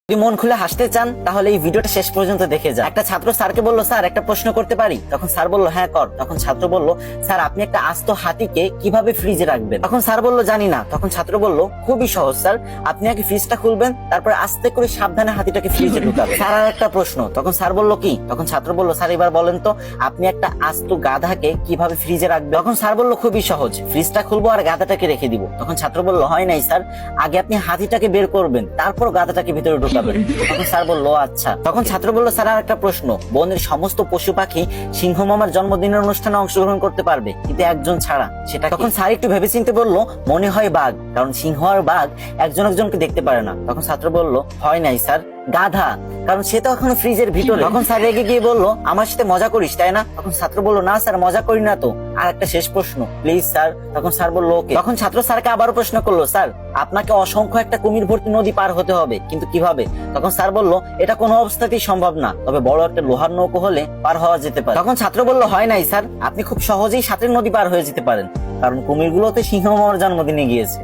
যদি মন খুলে হাসতে চান তাহলে এই ভিডিওটা শেষ পর্যন্ত দেখে যান। একটা ছাত্র স্যারকে বলল, স্যার একটা প্রশ্ন করতে পারি? তখন স্যার বলল, হ্যাঁ কর। তখন ছাত্র বলল, স্যার আপনি একটা আস্ত হাতিকে কিভাবে ফ্রিজে রাখবেন? তখন স্যার বলল, জানি না। তখন ছাত্র বলল, খুবই সহজ স্যার, আপনি আগে ফ্রিজটা খুলবেন, তারপরে আস্তে করে সাবধানে হাতিটাকে ফ্রিজে ঢুকাবেন। স্যার আর একটা প্রশ্ন। তখন স্যার বলল, কি? তখন ছাত্র বলল, স্যার এবার বলেন তো আপনি একটা আস্ত গাধাকে কিভাবে ফ্রিজে রাখবেন? তখন স্যার বলল, খুবই সহজ, ফ্রিজটা খুলবো আর গাধাটাকে রেখে দিব। তখন ছাত্র বলল, হয় নাই স্যার, আগে আপনি হাতিটাকে বের করবেন, তারপর গাধাটাকে ভিতরে ঢুকাবেন। তখন স্যার বলল, আচ্ছা। তখন ছাত্র বলল, স্যার আর একটা প্রশ্ন, বনের সমস্ত পশু পাখি সিংহ মামার জন্মদিনের অনুষ্ঠানে অংশগ্রহণ করতে পারবে, কিন্তু একজন ছাড়া, সেটা? তখন স্যার একটু ভেবেচিন্তে বলল, মনে হয় বাঘ, কারণ সিংহ আর বাঘ একজন একজনকে দেখতে পারে না। তখন ছাত্র বলল, হয় নাই স্যার, গাধা, কারণ সে তো এখনো ফ্রিজের ভিতরে। তখন স্যার রেগে গিয়ে বলল, আমার সাথে মজা করিস তাই না? তখন ছাত্র বলল, না স্যার মজা করি না তো, আর একটা শেষ প্রশ্ন প্লিজ স্যার। তখন স্যার বলল, ওকে। তখন ছাত্র স্যারকে আবারও প্রশ্ন করলো, স্যার আপনাকে অসংখ্য একটা কুমির ভর্তি নদী পার হতে হবে, কিন্তু কিভাবে? তখন স্যার বলল, এটা কোনো অবস্থাতেই সম্ভব না, তবে বড় একটা লোহার নৌকো হলে পার হওয়া যেতে পারে। তখন ছাত্র বলল, হয় নাই স্যার, আপনি খুব সহজেই সাথের নদী পার হয়ে যেতে পারেন, কারণ কুমিরগুলোতে সিংহ মামার জন্মদিনে গিয়েছে।